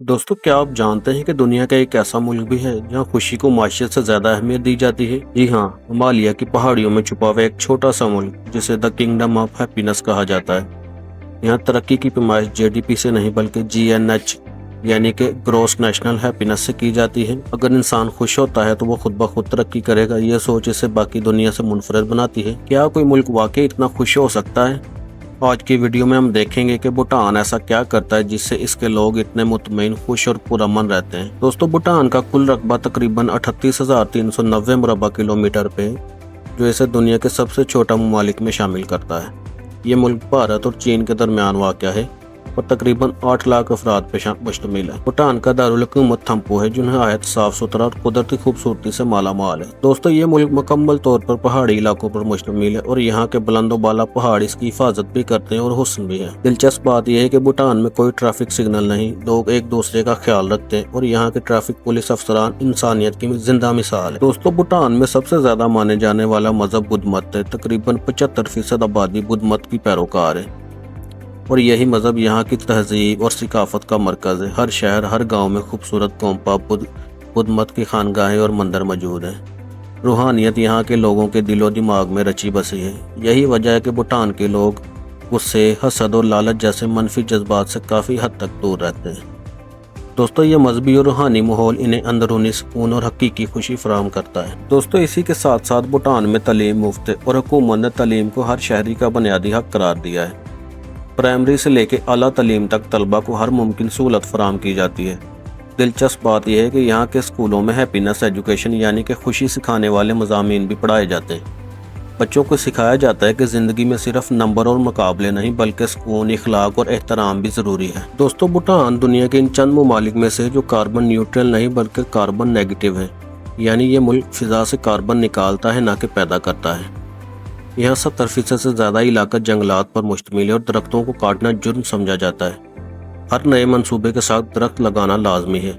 दोस्तों, क्या आप जानते हैं कि दुनिया का एक ऐसा मुल्क भी है जहां खुशी को माशियत से ज्यादा अहमियत दी जाती है। जी हाँ, हिमालय की पहाड़ियों में छुपा हुआ एक छोटा सा मुल्क जिसे द किंगडम ऑफ हैप्पीनेस कहा जाता है। यहाँ तरक्की की पैमाइश जीडीपी से नहीं बल्कि जीएनएच यानी कि ग्रॉस नेशनल हैप्पीनेस से की जाती है। अगर इंसान खुश होता है तो वो खुद ब खुद तरक्की करेगा। यह सोच इसे बाकी दुनिया से मुनफरद बनाती है। क्या कोई मुल्क वाकई इतना खुश हो सकता है? आज की वीडियो में हम देखेंगे कि भूटान ऐसा क्या करता है जिससे इसके लोग इतने मुतमईन, खुश और पुरअमन रहते हैं। दोस्तों, भूटान का कुल रकबा तकरीबन 38,390 मुरबा किलोमीटर पे, जो इसे दुनिया के सबसे छोटा ममालिक में शामिल करता है। ये मुल्क भारत और चीन के दरमियान वाक़या है और तकरीबन 8 लाख अफराद पे मुश्तमिल है। भूटान का दारुल हुकूमत थिम्पू है, जो नहायत साफ सुथरा और कुदरती खूबसूरती से माला माल है। दोस्तों, ये मुल्क मुकम्मल तौर पर पहाड़ी इलाकों पर मुश्तमिल है और यहाँ के बुलंदो बाला पहाड़ इसकी हिफाजत भी करते हैं और हुस्न भी है। दिलचस्प बात यह है कि भूटान में कोई ट्रैफिक सिग्नल नहीं, लोग एक दूसरे का ख्याल रखते हैं और यहाँ के ट्रैफिक पुलिस अफसरान इंसानियत की जिंदा मिसाल है। दोस्तों, भूटान में सबसे ज्यादा माने जाने वाला मजहब बुद्ध मत है। तकरीबन 75% आबादी बुद्ध मत की पैरोकार है और यही मजहब यहाँ की तहजीब और सिकाफत का मरकज है। हर शहर, हर गांव में खूबसूरत गोम्पा बुद्ध मत की खानगाहें और मंदिर मौजूद हैं। रूहानियत यहाँ के लोगों के दिलो दिमाग में रची बसी है। यही वजह है कि भूटान के लोग गुस्से, हसद और लालच जैसे मनफी जज्बात से काफ़ी हद तक दूर रहते हैं। दोस्तों, ये मजहबी और रूहानी माहौल इन्हें अंदरूनी सुकून और हकीकी खुशी फराहम करता है। दोस्तों, इसी के साथ साथ भूटान में तालीम मुफ्त है और हुकूमत ने तालीम को हर शहरी का बुनियादी हक करार दिया है। प्राइमरी से लेकर आला तालीम तक तलबा को हर मुमकिन सहूलत फराहम की जाती है। दिलचस्प बात यह है कि यहाँ के स्कूलों में हैप्पीनेस एजुकेशन यानी कि खुशी सिखाने वाले मज़ामीन भी पढ़ाए जाते हैं। बच्चों को सिखाया जाता है कि ज़िंदगी में सिर्फ नंबर और मुकाबले नहीं बल्कि सुकून, इखलाक और एहतराम भी ज़रूरी है। दोस्तों, भूटान दुनिया के इन चंद ममालिक में से जो कार्बन न्यूट्रल नहीं बल्कि कार्बन नेगेटिव है, यानी ये मुल्क फ़िज़ा से कार्बन निकालता है ना कि पैदा करता है। यहाँ 70% से ज़्यादा इलाका जंगलात पर मुश्तमिल है और दरख्तों को काटना जुर्म समझा जाता है। हर नए मंसूबे के साथ दरख्त लगाना लाजमी है।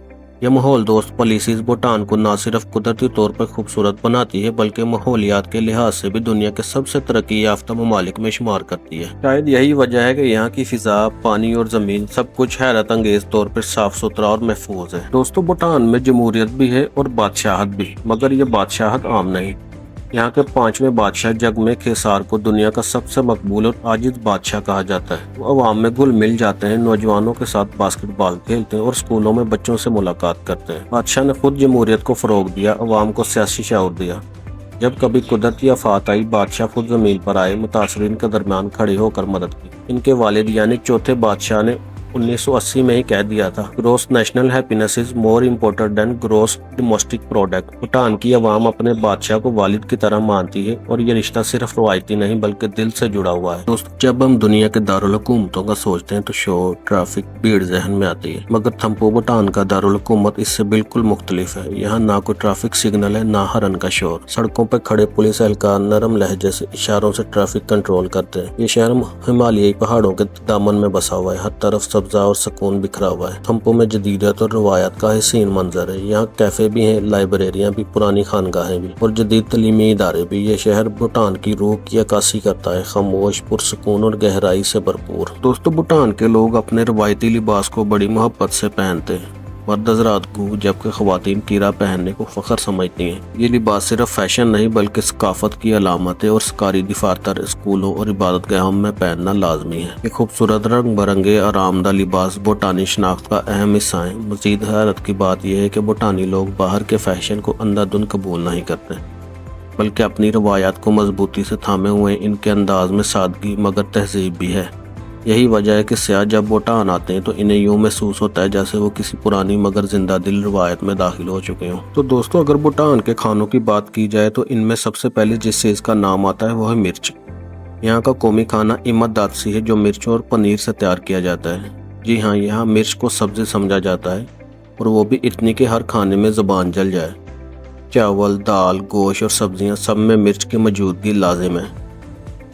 यह माहौल दोस्त पॉलिसीज भूटान को न सिर्फ कुदरती तौर पर खूबसूरत बनाती है बल्कि माहौलियात के लिहाज से भी दुनिया के सबसे तरक्की याफ्ता ममालिक में शुमार करती है। शायद यही वजह है कि यहाँ की फिजा, पानी और जमीन सब कुछ हैरत अंगेज तौर पर साफ सुथरा और महफूज है। दोस्तों, भूटान में जमहूरियत भी है और बादशाहत भी, मगर यह बादशाहत आम नहीं। यहाँ के 5वें बादशाह जगमे खेसार को दुनिया का सबसे मकबूल और आजिज बादशाह कहा जाता है। वो अवाम में घुल मिल जाते हैं, नौजवानों के साथ बास्केटबॉल खेलते हैं और स्कूलों में बच्चों से मुलाकात करते हैं। बादशाह ने खुद जमहूरियत को फरोग दिया, अवाम को सियासी शऊर दिया। जब कभी कुदरती आफत आई, बादशाह खुद जमीन पर आए, मुतासरीन के दरमियान खड़े होकर मदद की। इनके वालिद यानी चौथे बादशाह ने 1980 में ही कह दिया था, gross national happiness is more important than gross domestic product. Bhutan की आवाम अपने बादशाह को वालिद की तरह मानती है और ये रिश्ता सिर्फ रवायती नहीं बल्कि दिल से जुड़ा हुआ है। दोस्तों, जब हम दुनिया के दारुल हुकूमतों का सोचते हैं तो शोर, ट्रैफिक, भीड़ जहन में आती है, मगर थिम्पू भूटान का दारुल हुकूमत इससे बिल्कुल मुख्तलिफ है। यहाँ ना कोई ट्रैफिक सिग्नल है, ना हरन का शोर। सड़कों पर खड़े पुलिस एहलकार नरम लहजे से इशारों से ट्रैफिक कंट्रोल करते हैं। ये शहर हिमालयी पहाड़ों के दामन में बसा हुआ है, हर तरफ सब्जा और सुकून बिखरा हुआ है। थिम्पू में जदीदत और रवायत का हसीन मंजर है। यहाँ कैफे भी हैं, लाइब्रेरियां भी, पुरानी खानगाहें भी और जदीद तलीमी इदारे भी। ये शहर भूटान की रूह की अक्कासी करता है, खामोश, पुरसुकून और गहराई से भरपूर। दोस्तों, भूटान के लोग अपने रवायती लिबास को बड़ी मोहब्बत से पहनते हैं। मर्द हज़रात गू जबकि ख़वातीन कीरा पहनने को फ़ख्र समझती हैं। ये लिबास सिर्फ फैशन नहीं बल्कि सकाफत की अलामत है और सरकारी दफातर, स्कूलों और इबादत गाहों में पहनना लाजमी है। ये खूबसूरत रंग बिरंगे आरामदा लिबास भूटानी शनाख्त का अहम हिस्सा है। मज़ीद हैरत की बात यह है कि भूटानी लोग बाहर के फैशन को अंधाधुंध कबूल नहीं करते बल्कि अपनी रवायात को मजबूती से थामे हुए। इनके अंदाज में सादगी मगर तहजीब भी है। यही वजह है कि सियाह जब भूटान आते हैं तो इन्हें यूं महसूस होता है जैसे वो किसी पुरानी मगर जिंदा दिल रवायत में दाखिल हो चुके हों। तो दोस्तों, अगर भूटान के खानों की बात की जाए तो इनमें सबसे पहले जिस चीज़ का नाम आता है वो है मिर्च। यहाँ का कौमी खाना इमत दादसी है, जो मिर्च और पनीर से तैयार किया जाता है। जी हाँ, यहाँ मिर्च को सब्जी समझा जाता है और वो भी इतनी कि हर खाने में ज़ुबान जल जाए। चावल, दाल, गोश्त और सब्जियाँ सब में मिर्च की मौजूदगी लाजिम है।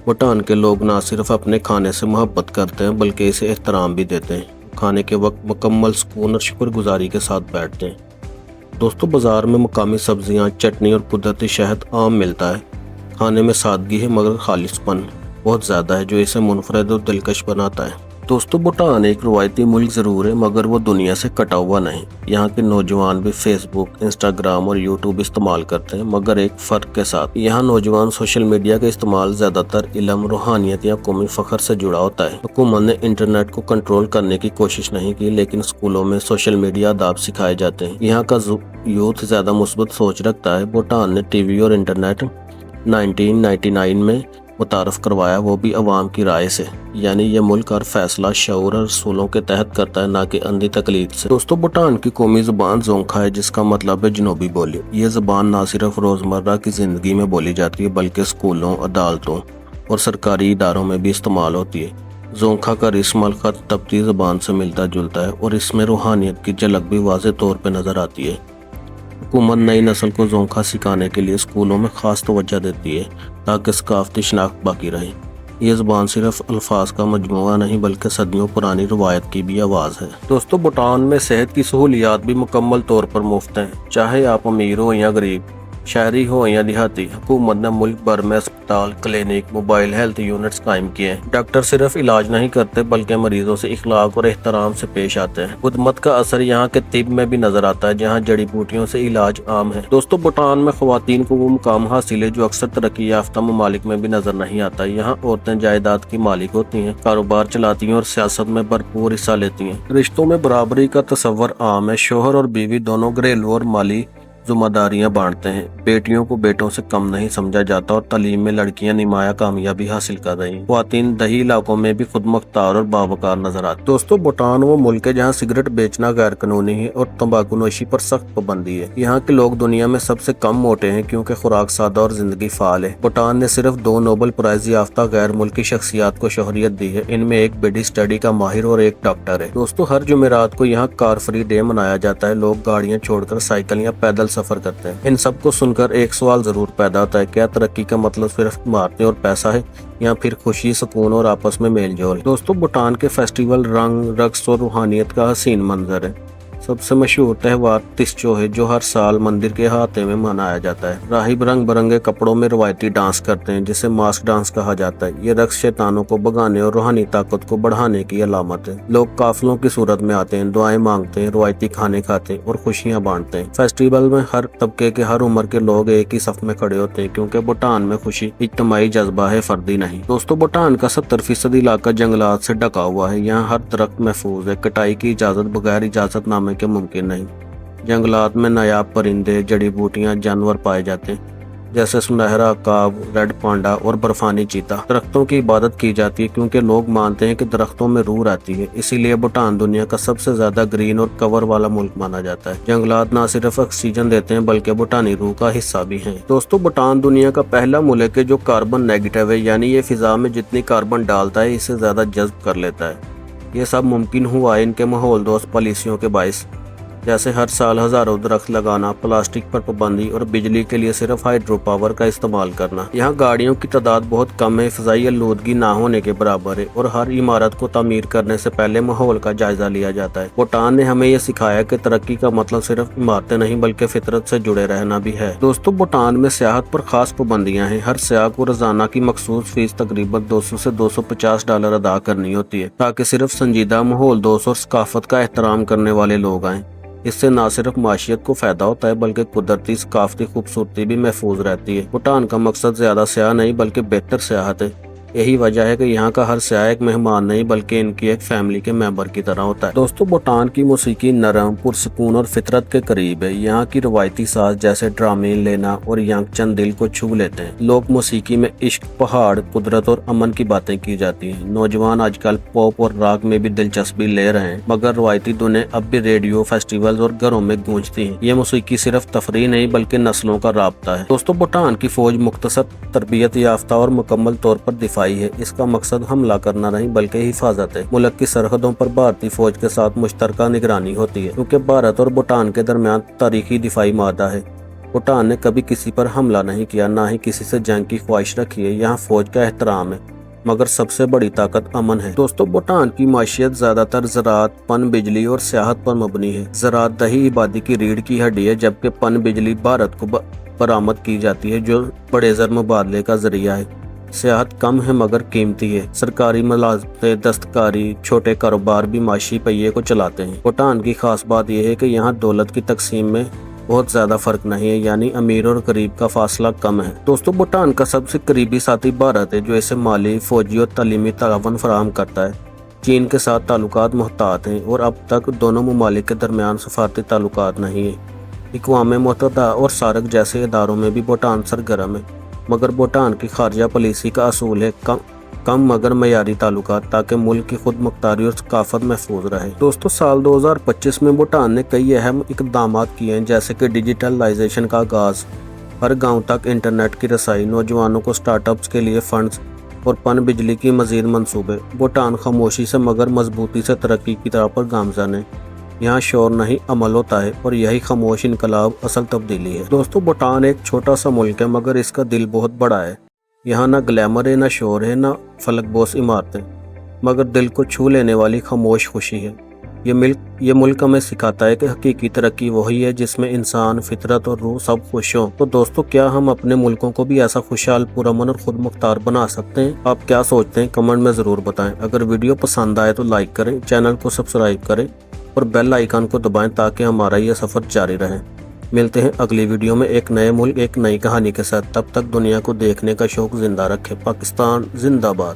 भूटान के लोग ना सिर्फ अपने खाने से मोहब्बत करते हैं बल्कि इसे एहतराम भी देते हैं। खाने के वक्त मुकम्मल सुकून और शुक्रगुजारी के साथ बैठते हैं। दोस्तों, बाजार में मुकामी सब्जियां, चटनी और कुदरती शहद आम मिलता है। खाने में सादगी है मगर खालिशपन बहुत ज़्यादा है जो इसे मुनफरद और दिलकश बनाता है। दोस्तों भूटान एक रवायती मुल्क जरूर है मगर वो दुनिया से कटा हुआ नहीं। यहाँ के नौजवान भी फेसबुक, इंस्टाग्राम और यूट्यूब इस्तेमाल करते हैं मगर एक फ़र्क के साथ। यहाँ नौजवान सोशल मीडिया का इस्तेमाल ज़्यादातर इल्म, रूहानियत या कौमी फ़ख्र से जुड़ा होता है। हुकूमत ने इंटरनेट को कंट्रोल करने की कोशिश नहीं की लेकिन स्कूलों में सोशल मीडिया आदाब सिखाए जाते हैं। यहाँ का यूथ ज़्यादा मुस्बत सोच रखता है। भूटान ने टीवी और इंटरनेट 1999 में मुतारफ करवाया, वो भी अवाम की राय से। यानी ये मुल्क हर फैसला शऊर और रसूलों के तहत करता है, ना कि अंधी तकलीद से। दोस्तों भूटान की कौमी ज़ुबान जोंखा है जिसका मतलब है जनूबी बोली। ये ज़ुबान ना सिर्फ रोज़मर्रा की ज़िंदगी में बोली जाती है बल्कि स्कूलों, अदालतों और सरकारी इदारों में भी इस्तेमाल होती है। जोंखा का रस्म ख़त तब्ती ज़ुबान से मिलता जुलता है और इसमें रूहानियत की झलक भी वाज़ेह तौर पर नज़र आती है। हुकूमत नई नस्ल को जोंखा सिखाने के लिए स्कूलों में खास तवज्जो देती है ताकि सकाफती शनाख्त बाकी रहे। ये ज़ुबान सिर्फ अल्फाज का मजमूआ नहीं बल्कि सदियों पुरानी रवायत की भी आवाज़ है। दोस्तों भूटान में सेहत की सहूलियात भी मुकम्मल तौर पर मुफ्त हैं, चाहे आप अमीर हो या गरीब, शहरी हो या देहाती। हुकूमत ने मुल्क भर में अस्पताल, क्लिनिक, मोबाइल हेल्थ यूनिट्स कायम किए हैं। डॉक्टर सिर्फ इलाज नहीं करते बल्कि मरीजों से इखलाक और एहतराम से पेश आते हैं। खुदमत का असर यहाँ के तिब में भी नजर आता है जहाँ जड़ी बूटियों से इलाज आम है। दोस्तों भूटान में खवातीन को वो मुकाम हासिल है जो अक्सर तरक्की याफ्ता ममालिक में भी नजर नहीं आता। यहाँ औरतें जायदाद की मालिक होती हैं, कारोबार चलाती हैं और सियासत में भरपूर हिस्सा लेती हैं। रिश्तों में बराबरी का तस्वर आम है। शोहर और बीवी दोनों घरेलू और माली जिम्मेदारियां बांटते हैं। बेटियों को बेटों से कम नहीं समझा जाता और तालीम में लड़कियां निमाया कामयाबी हासिल कर रही हैं। ख्वातीन दही इलाकों में भी खुद मुख्तार और बावकार नजर आती। दोस्तों भूटान वो मुल्क है जहां सिगरेट बेचना गैर कानूनी है और तंबाकू नोशी पर सख्त पाबंदी है। यहाँ के लोग दुनिया में सबसे कम मोटे हैं क्योंकि खुराक सादा और जिंदगी फाल है। भूटान ने सिर्फ 2 नोबेल प्राइज याफ्ता गैर मुल्की शख्सियात को शोहरियत दी है। इनमें एक बेडी स्टडी का माहिर और एक डॉक्टर है। दोस्तों हर जुमेरात को यहाँ कार फ्री डे मनाया जाता है। लोग गाड़ियां छोड़कर साइकिल या पैदल सफर करते हैं। इन सब को सुनकर एक सवाल जरूर पैदा होता है, क्या तरक्की का मतलब सिर्फ इमारतें और पैसा है या फिर खुशी, सुकून और आपस में मेल जोल। दोस्तों भूटान के फेस्टिवल रंग, रक्स और रूहानियत का हसीन मंजर है। सबसे मशहूर त्योहार तिस्चो है जो हर साल मंदिर के अहाते में मनाया जाता है। राहिब रंग बिरंगे कपड़ों में रवायती डांस करते हैं जिसे मास्क डांस कहा जाता है। ये रक्स शैतानों को भगाने और रूहानी ताकत को बढ़ाने की अलामत है। लोग काफिलों की सूरत में आते हैं, दुआएं मांगते हैं, रवायती खाने खाते हैं और खुशियां बांटते हैं। फेस्टिवल में हर तबके के, हर उम्र के लोग एक ही सफ में खड़े होते हैं क्योंकि भूटान में खुशी इज्तिमाई जज्बा है, फर्दी नहीं। दोस्तों भूटान का 70% इलाका जंगलात से ढका हुआ है। यहाँ हर दरख्त महफूज है। कटाई की इजाजत बगैर इजाजतनामे के मुमकिन नहीं। जंगलात में नायाब परिंदे, जड़ी बूटियां, जानवर पाए जाते हैं जैसे सुनहरा काब, रेड पांडा और बर्फानी चीता। दरख्तों की इबादत की जाती है क्योंकि लोग मानते हैं कि दरख्तों में रूह रहती है। इसीलिए भूटान दुनिया का सबसे ज्यादा ग्रीन और कवर वाला मुल्क माना जाता है। जंगलात न सिर्फ ऑक्सीजन देते हैं बल्कि भूटानी रूह का हिस्सा भी हैं। दोस्तों भूटान दुनिया का पहला मुल्क है जो कार्बन नेगेटिव है, यानी ये फिजा में जितनी कार्बन डालता है इससे ज्यादा जज्ब कर लेता है। ये सब मुमकिन हुआ है इनके माहौल दोस्त पॉलिसियों के बायस, जैसे हर साल हजारों दरख्त लगाना, प्लास्टिक पर पाबंदी और बिजली के लिए सिर्फ हाइड्रो पावर का इस्तेमाल करना। यहाँ गाड़ियों की तादाद बहुत कम है, फ़िज़ाई आलूदगी ना होने के बराबर है और हर इमारत को तामीर करने से पहले माहौल का जायजा लिया जाता है। भूटान ने हमें ये सिखाया कि तरक्की का मतलब सिर्फ इमारतें नहीं बल्कि फितरत से जुड़े रहना भी है। दोस्तों भूटान में सियाहत पर खास पाबंदियाँ हैं। हर सियाह को रोजाना की मखसूस फीस तकरीबन $200 से $250 अदा करनी होती है ताकि सिर्फ संजीदा, माहौल दोस्त और सकाफत का एहतराम करने वाले लोग आएँ। इससे न सिर्फ माशियत को फायदा होता है बल्कि कुदरती सकाफती खूबसूरती भी महफूज रहती है। भूटान का मकसद ज्यादा सियाह नहीं बल्कि बेहतर सियाहत है। यही वजह है कि यहाँ का हर सियाह एक मेहमान नहीं बल्कि इनकी एक फैमिली के मेंबर की तरह होता है। दोस्तों भूटान की मौसीकी नरम, पुरसकून और फितरत के करीब है। यहाँ की रवायती साज जैसे ड्रामे, लेना और यांगचन दिल को छू लेते हैं। लोक मौसीकी में इश्क, पहाड़, कुदरत और अमन की बातें की जाती हैं। नौजवान आजकल पॉप और रॉक में भी दिलचस्पी ले रहे हैं मगर रवायती धुनें अब भी रेडियो, फेस्टिवल और घरों में गूंजती हैं। ये मौसीकी सिर्फ तफरीह नहीं बल्कि नस्लों का राब्ता है। दोस्तों भूटान की फौज मुख्तसर, तरबियत याफ्ता और मुकम्मल तौर पर दिफाई है। इसका मकसद हमला करना नहीं बल्कि हिफाजत है। मुल्क की सरहदों पर भारतीय फौज के साथ मुश्तरका निगरानी होती है क्योंकि भारत और भूटान के दरमियान तारीखी दिफाई मादा है। भूटान ने कभी किसी पर हमला नहीं किया, ना ही किसी से जंग की ख्वाहिश रखी है। यहाँ फौज का एहतराम है मगर सबसे बड़ी ताकत अमन है। दोस्तों भूटान की माशियत ज्यादातर ज़राअत, पन बिजली और सियाहत पर मबनी है। ज़राअत दही इबादी की रीढ़ की हड्डी है जबकि पन बिजली भारत को बरामद की जाती है जो बड़े ज़र मुबादले का जरिया है। सियाहत कम है मगर कीमती है। सरकारी मुलाजमतें, दस्तकारी, छोटे कारोबार भी माशी पहिए को चलाते हैं। भूटान की खास बात यह है कि यहाँ दौलत की तकसीम में बहुत ज्यादा फर्क नहीं है, यानी अमीर और गरीब का फासला कम है। दोस्तों, भूटान का सबसे करीबी साथी भारत है, जो इसे माली, फौजी और तालीमी ताउन फराहम करता है। चीन के साथ ताल्लुकात मुहतात हैं और अब तक दोनों ममालिक के दरमियान सफारती ताल्लुकात नहीं है। अक़वाम मुत्तहिदा और सार्क जैसे इदारों में भी भूटान सरगर्म है, मगर भूटान की खारजा पॉलिसी का असूल है कम मगर मयारी ताल्लुकात, ताकि मुल्क की खुद मुख्तारी और सकाफत महफूज रहे। दोस्तों, साल 2025 में भूटान ने कई अहम इक़दाम किए हैं, जैसे कि डिजिटलाइजेशन का आगाज़, हर गांव तक इंटरनेट की रसाई, नौजवानों को स्टार्टअप्स के लिए फंड्स और पन बिजली की मजीद मंसूबे। भूटान खामोशी से मगर मजबूती से तरक्की की तरफ पर गामज़न है। यहाँ शोर नहीं अमल होता है और यही खामोश इनकलाब असल तब्दीली है। दोस्तों, भूटान एक छोटा सा मुल्क है, मगर इसका दिल बहुत बड़ा है। यहाँ ना ग्लैमर है, ना शोर है, ना फलकबोस इमारतें, मगर दिल को छू लेने वाली खामोश खुशी है। ये मुल्क हमें सिखाता है कि हकीकी तरक्की वही है जिसमें इंसान, फितरत और रूह सब खुश हों। तो दोस्तों, क्या हम अपने मुल्कों को भी ऐसा खुशहाल, पुरअमन और खुद मुख्तार बना सकते हैं? आप क्या सोचते हैं? कमेंट में ज़रूर बताएं। अगर वीडियो पसंद आए तो लाइक करें, चैनल को सब्सक्राइब करें और बेल आइकन को दबाएं, ताकि हमारा यह सफ़र जारी रहे। मिलते हैं अगली वीडियो में एक नए मुल्क, एक नई कहानी के साथ। तब तक दुनिया को देखने का शौक जिंदा रखें। पाकिस्तान जिंदाबाद।